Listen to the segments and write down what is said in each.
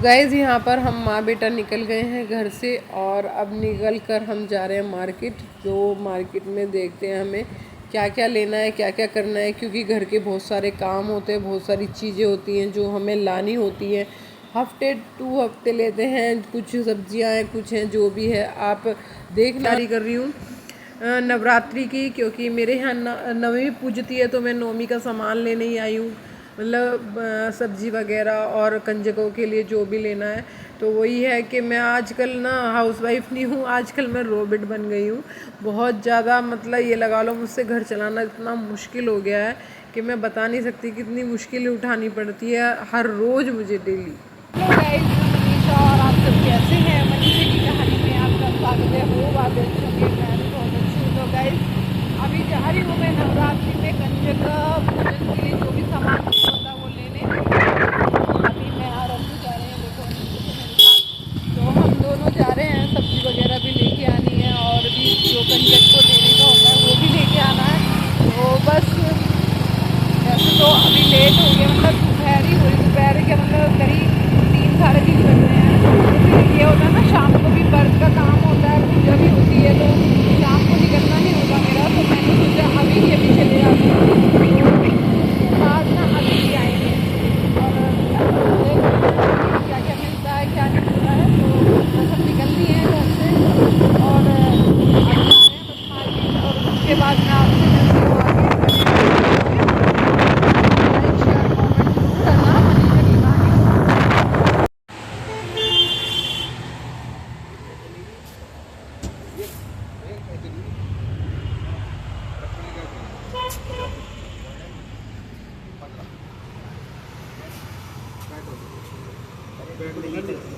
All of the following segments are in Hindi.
गाइज़ यहाँ पर हम माँ बेटा निकल गए हैं घर से और अब निकल कर हम जा रहे हैं मार्केट। जो मार्केट में देखते हैं हमें क्या क्या लेना है, क्या क्या करना है, क्योंकि घर के बहुत सारे काम होते हैं, बहुत सारी चीज़ें होती हैं जो हमें लानी होती हैं। हफ्ते 2 हफ्ते लेते हैं, कुछ सब्जियां हैं, कुछ हैं, जो भी है आप देखना कर रही हूँ नवरात्रि की, क्योंकि मेरे यहाँ नवमी पूजती है तो मैं नवमी का सामान लेने ही आई हूँ। मतलब सब्जी वगैरह और कंजकों के लिए जो भी लेना है। तो वही है कि मैं आजकल ना हाउसवाइफ नहीं हूँ, आजकल मैं रोबोट बन गई हूँ। बहुत ज़्यादा मतलब ये लगा लो मुझसे घर चलाना इतना मुश्किल हो गया है कि मैं बता नहीं सकती कितनी मुश्किलें उठानी पड़ती है हर रोज़ मुझे डेली। हेलो गाइस, मनीषा और आप सब कैसे हैं? मनीषा की कहानी में आपका स्वागत है। हो आप अच्छे होंगे, मैं भी बहुत अच्छी हूँ। तो गाइस अभी जा रही हूँ मैं नवरात्रि में कंजक पूजन के लिए जो भी सामान होता है वो लेने। अभी मैं और अम्मू जा रहे हैं, देखो मेरे साथ। तो हम दोनों जा रहे हैं, सब्जी वगैरह भी लेके आनी है और भी जो कंजक को लेने का होता है वो भी लेके आना है। तो बस वैसे तो अभी लेट हो गया, मतलब दोपहर ही हुई, दोपहर के मतलब करीब 3 साढ़े 3 बज रहे हैं। तो फिर ये होता है ना, शाम को भी व्रत का काम होता है, पूजा भी होती है, तो शाम को निकलना नहीं होगा मेरा। तो मैंने सोचा अभी के अभी चले जाते हैं, तो उसके बाद ना अभी ही आएंगे और देख क्या क्या मिलता है क्या नहीं मिलता है। तो बस हम निकलनी है घर से और अब जा रहे हैं बस मार्केट, और उसके बाद मैं आपसे मिलती हूँ आगे। लाइक शेयर कमेंट जरूर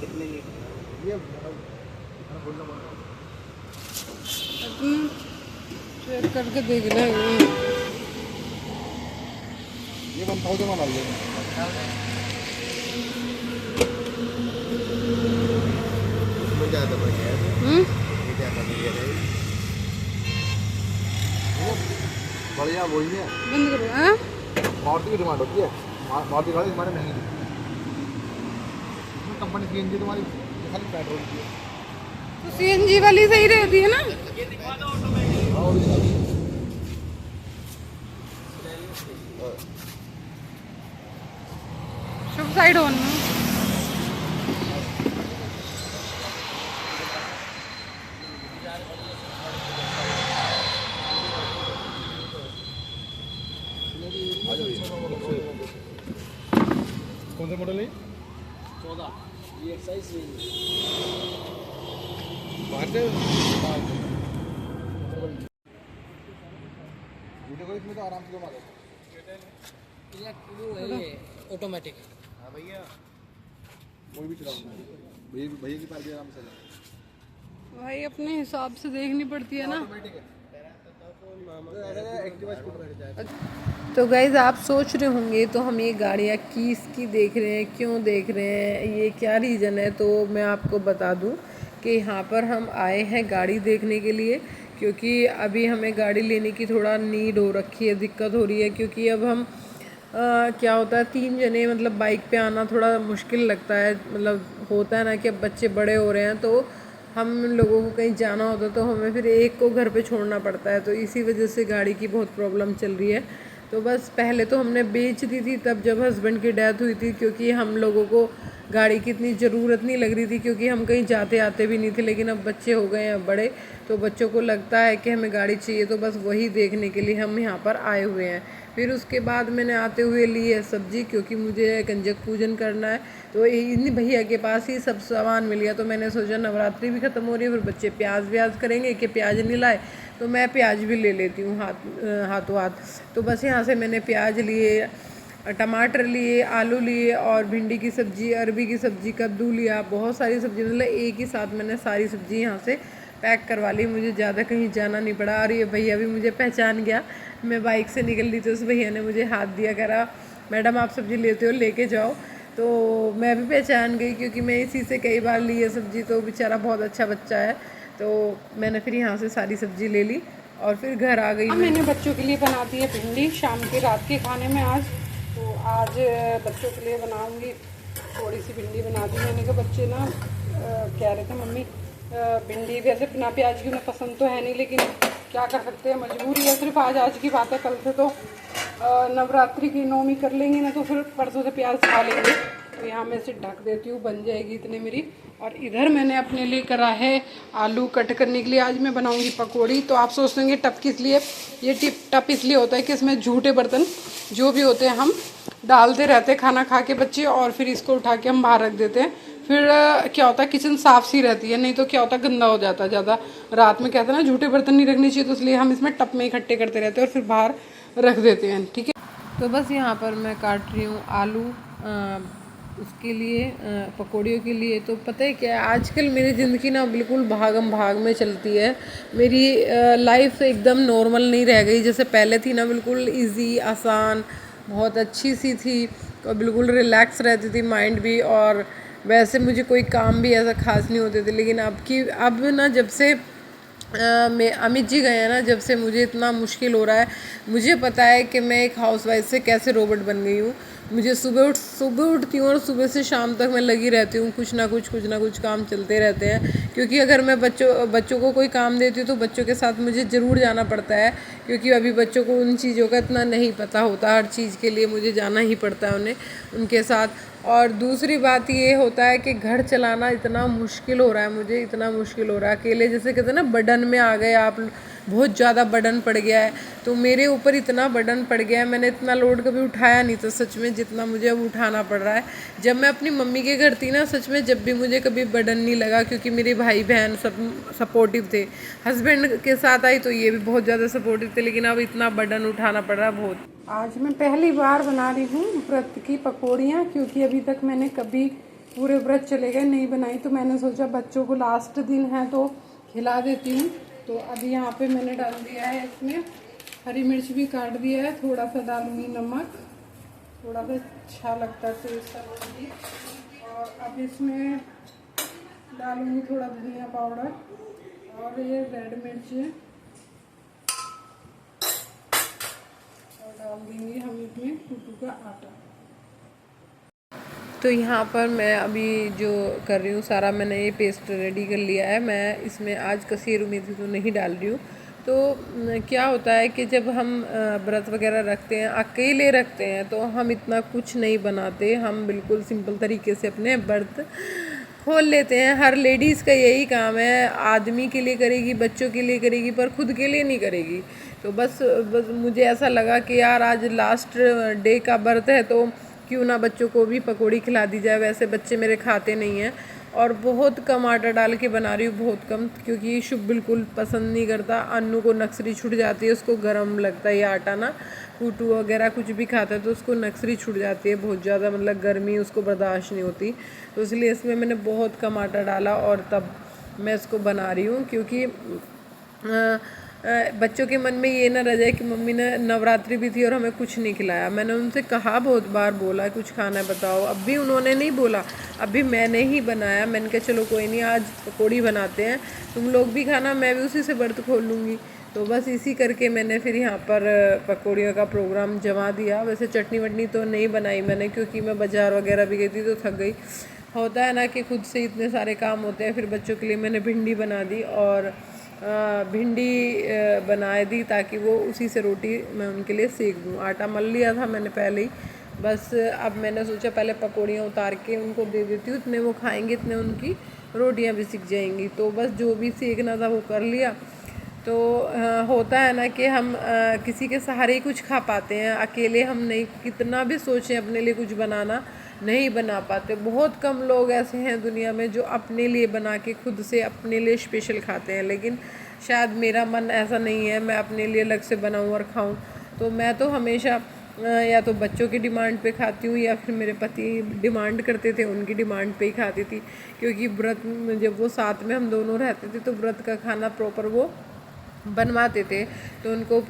करना मनीषा की कहानी। चेक करके देख लें। ये 1000 वाला ले ज़्यादा बढ़िया है। ये ज़्यादा बढ़िया है, बढ़िया वही है। बंद करो। हाँ मारुति की डिमांड होती है, मारुति गाड़ी हमारे महंगी थी। कंपनी सीएनजी तुम्हारी खाली पेट्रोल की है, तो सीएनजी वाली सही रहती है ना। शुभ साइड ऑन में कौन सा मॉडल है? 14 ये एक्साइज रेंज वीडियो को इसमें तो आराम से घुमा दो। वो है ये ऑटोमेटिक। हाँ भैया, कोई भी चलाओ, भैया भैया की पार भी आराम से चला। भाई अपने हिसाब से देखनी पड़ती है ना। ऑटोमेटिक है, एक्टिवा स्कूटर। तो गाइज़ आप सोच रहे होंगे तो हम ये गाड़ियाँ किसकी देख रहे हैं, क्यों देख रहे हैं, ये क्या रीज़न है। तो मैं आपको बता दूं कि यहाँ पर हम आए हैं गाड़ी देखने के लिए, क्योंकि अभी हमें गाड़ी लेने की थोड़ा नीड हो रखी है, दिक्कत हो रही है। क्योंकि अब हम क्या होता है 3 जने मतलब बाइक पे आना थोड़ा मुश्किल लगता है। मतलब होता है ना कि अब बच्चे बड़े हो रहे हैं, तो हम लोगों को कहीं जाना होता है तो हमें फिर एक को घर पे छोड़ना पड़ता है। तो इसी वजह से गाड़ी की बहुत प्रॉब्लम चल रही है। तो बस पहले तो हमने बेच दी थी तब जब हस्बैंड की डेथ हुई थी, क्योंकि हम लोगों को गाड़ी की इतनी ज़रूरत नहीं लग रही थी, क्योंकि हम कहीं जाते आते भी नहीं थे। लेकिन अब बच्चे हो गए हैं बड़े, तो बच्चों को लगता है कि हमें गाड़ी चाहिए, तो बस वही देखने के लिए हम यहाँ पर आए हुए हैं। फिर उसके बाद मैंने आते हुए ली है सब्ज़ी, क्योंकि मुझे कंजक पूजन करना है। तो इन भैया के पास ही सब सामान मिल गया, तो मैंने सोचा नवरात्रि भी ख़त्म हो रही है, फिर बच्चे प्याज व्याज करेंगे कि प्याज नहीं लाए, तो मैं प्याज भी ले लेती हूँ हाथों हाथ। तो बस यहाँ से मैंने प्याज लिए, टमाटर लिए, आलू लिए और भिंडी की सब्ज़ी, अरबी की सब्ज़ी, कद्दू लिया, बहुत सारी सब्ज़ी। मतलब एक ही साथ मैंने सारी सब्ज़ी यहाँ से पैक करवा ली, मुझे ज़्यादा कहीं जाना नहीं पड़ा। और ये भैया भी मुझे पहचान गया, मैं बाइक से निकल रही थी, उस भैया ने मुझे हाथ दिया, कह रहा मैडम आप सब्ज़ी लेते हो लेके जाओ। तो मैं भी पहचान गई, क्योंकि मैं इसी से कई बार ली है सब्ज़ी। तो बेचारा बहुत अच्छा बच्चा है, तो मैंने फिर यहाँ से सारी सब्ज़ी ले ली और फिर घर आ गई। मैंने बच्चों के लिए बना दी है भिंडी शाम के रात के खाने में आज। तो आज बच्चों के लिए बनाऊंगी थोड़ी सी भिंडी बना दी मैंने कहा बच्चे ना कह रहे थे मम्मी भिंडी वैसे बिना प्याज की उन्हें पसंद तो है नहीं, लेकिन क्या कर सकते हैं, मजबूरी है। सिर्फ आज की बात है, कल से तो नवरात्रि की नौमी कर लेंगे ना, तो फिर परसों से प्याज खा लेंगे। तो यहाँ मैं इसे ढक देती हूँ, बन जाएगी इतने मेरी। और इधर मैंने अपने लिए करा है आलू कट करने के लिए। आज मैं बनाऊँगी पकौड़ी। तो आप सोचते होंगे टप किस लिए, ये टप इसलिए होता है कि इसमें झूठे बर्तन जो भी होते हैं हम डालते रहते हैं खाना खा के बच्चे, और फिर इसको उठा के हम बाहर रख देते हैं। फिर क्या होता है, किचन साफ सी रहती है, नहीं तो क्या होता है गंदा हो जाता है ज़्यादा। रात में कहते हैं ना झूठे बर्तन नहीं रखने चाहिए, तो इसलिए हम इसमें टप में इकट्ठे करते रहते हैं और फिर बाहर रख देते हैं। ठीक है, तो बस यहाँ पर मैं काट रही हूँ आलू उसके लिए, पकौड़ियों के लिए। तो पता है क्या है, आजकल मेरी ज़िंदगी ना बिल्कुल भागम भाग में चलती है। मेरी लाइफ एकदम नॉर्मल नहीं रह गई जैसे पहले थी ना, बिल्कुल इजी आसान बहुत अच्छी सी थी और बिल्कुल रिलैक्स रहती थी माइंड भी, और वैसे मुझे कोई काम भी ऐसा खास नहीं होते थे। लेकिन अब ना जब से मैं अमित जी गए हैं ना, जब से मुझे इतना मुश्किल हो रहा है। मुझे पता है कि मैं एक हाउसवाइफ से कैसे रोबोट बन गई हूँ। मुझे सुबह उठती हूँ और सुबह से शाम तक मैं लगी रहती हूँ, कुछ ना कुछ काम चलते रहते हैं। क्योंकि अगर मैं बच्चों को कोई काम देती हूँ तो बच्चों के साथ मुझे ज़रूर जाना पड़ता है, क्योंकि अभी बच्चों को उन चीज़ों का इतना नहीं पता होता। हर चीज़ के लिए मुझे जाना ही पड़ता है उन्हें उनके साथ। और दूसरी बात ये होता है कि घर चलाना इतना मुश्किल हो रहा है, मुझे इतना मुश्किल हो रहा है अकेले। जैसे कहते हैं ना बर्डन में आ गए आप, बहुत ज़्यादा बर्डन पड़ गया है। तो मेरे ऊपर इतना बर्डन पड़ गया है, मैंने इतना लोड कभी उठाया नहीं था सच में, जितना मुझे अब उठाना पड़ रहा है। जब मैं अपनी मम्मी के घर थी ना, सच में जब भी मुझे कभी बर्डन नहीं लगा, क्योंकि मेरे भाई बहन सब सपोर्टिव थे। हस्बैंड के साथ आई तो ये भी बहुत ज़्यादा सपोर्टिव थे, लेकिन अब इतना बर्डन उठाना पड़ रहा है बहुत। आज मैं पहली बार बना रही हूँ व्रत की पकौड़ियाँ, क्योंकि अभी तक मैंने कभी पूरे व्रत चले गए नहीं बनाई। तो मैंने सोचा बच्चों को लास्ट दिन है तो खिला देती हूँ। तो अभी यहाँ पे मैंने डाल दिया है, इसमें हरी मिर्च भी काट दिया है, थोड़ा सा डालूंगी नमक, थोड़ा सा अच्छा लगता है टेस्ट डालूंगी। और अब इसमें डालूंगी थोड़ा धनिया पाउडर, और ये रेड मिर्च डाल देंगे हम इसमें कुटू का आटा। तो यहाँ पर मैं अभी जो कर रही हूँ सारा, मैंने ये पेस्ट रेडी कर लिया है। मैं इसमें आज कसूरी मेथी तो नहीं डाल रही हूँ। तो क्या होता है कि जब हम व्रत वगैरह रखते हैं, अकेले रखते हैं, तो हम इतना कुछ नहीं बनाते। हम बिल्कुल सिंपल तरीके से अपने व्रत खोल लेते हैं। हर लेडीज़ का यही काम है, आदमी के लिए करेगी, बच्चों के लिए करेगी, पर खुद के लिए नहीं करेगी। तो बस मुझे ऐसा लगा कि यार आज लास्ट डे का व्रत है, तो क्यों ना बच्चों को भी पकौड़ी खिला दी जाए। वैसे बच्चे मेरे खाते नहीं हैं, और बहुत कम आटा डाल के बना रही हूँ, बहुत कम, क्योंकि शुभ बिल्कुल पसंद नहीं करता। अन्नू को नक्सरी छूट जाती है, उसको गर्म लगता है ये आटा ना, कूटू वगैरह कुछ भी खाता है तो उसको नक्सरी छूट जाती है बहुत ज़्यादा, मतलब गर्मी उसको बर्दाश्त नहीं होती। तो इसलिए इसमें मैंने बहुत कम आटा डाला और तब मैं इसको बना रही हूँ। क्योंकि बच्चों के मन में ये ना रह जाए कि मम्मी ने नवरात्रि भी थी और हमें कुछ नहीं खिलाया। मैंने उनसे कहा, बहुत बार बोला कुछ खाना है बताओ, अब भी उन्होंने नहीं बोला, अभी मैंने ही बनाया। मैंने कहा चलो कोई नहीं, आज पकौड़ी बनाते हैं, तुम लोग भी खाना, मैं भी उसी से व्रत खोल लूँगी। तो बस इसी करके मैंने फिर यहाँ पर पकौड़ियों का प्रोग्राम जमा दिया। वैसे चटनी वटनी तो नहीं बनाई मैंने, क्योंकि मैं बाज़ार वगैरह भी गई थी तो थक गई। होता है ना कि खुद से इतने सारे काम होते हैं। फिर बच्चों के लिए मैंने भिंडी बना दी, और भिंडी बना दी ताकि वो उसी से रोटी मैं उनके लिए सेक दूँ। आटा मल लिया था मैंने पहले ही। बस अब मैंने सोचा पहले पकौड़ियाँ उतार के उनको दे देती हूँ, इतने वो खाएंगे, इतने उनकी रोटियाँ भी सिक जाएंगी। तो बस जो भी सेकना था वो कर लिया। तो होता है ना कि हम किसी के सहारे ही कुछ खा पाते हैं, अकेले हम नहीं, कितना भी सोचें अपने लिए कुछ बनाना नहीं बना पाते। बहुत कम लोग ऐसे हैं दुनिया में जो अपने लिए बना के खुद से अपने लिए स्पेशल खाते हैं, लेकिन शायद मेरा मन ऐसा नहीं है, मैं अपने लिए अलग से बनाऊं और खाऊं। तो मैं तो हमेशा या तो बच्चों की डिमांड पे खाती हूँ, या फिर मेरे पति डिमांड करते थे उनकी डिमांड पे ही खाती थी। क्योंकि व्रत जब वो साथ में हम दोनों रहते थे तो व्रत का खाना प्रॉपर वो बनवाते थे, तो उनको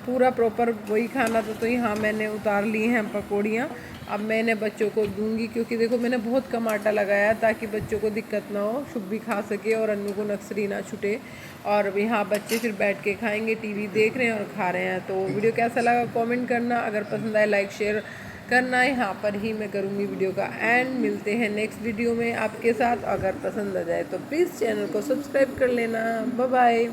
पूरा प्रॉपर वही खाना था। तो यहाँ मैंने उतार ली हैं पकौड़ियाँ, अब मैंने बच्चों को दूंगी। क्योंकि देखो मैंने बहुत कम आटा लगाया ताकि बच्चों को दिक्कत ना हो, शुभ भी खा सके और अन्नू को नक्सरी ना छूटे। और यहाँ बच्चे फिर बैठ के खाएंगे, टीवी देख रहे हैं और खा रहे हैं। तो वीडियो कैसा लगा कमेंट करना, अगर पसंद आए लाइक शेयर करना यहाँ पर ही मैं करूँगी वीडियो का एंड। मिलते हैं नेक्स्ट वीडियो में आपके साथ। अगर पसंद आ जाए तो प्लीज़ चैनल को सब्सक्राइब कर लेना। Bye bye.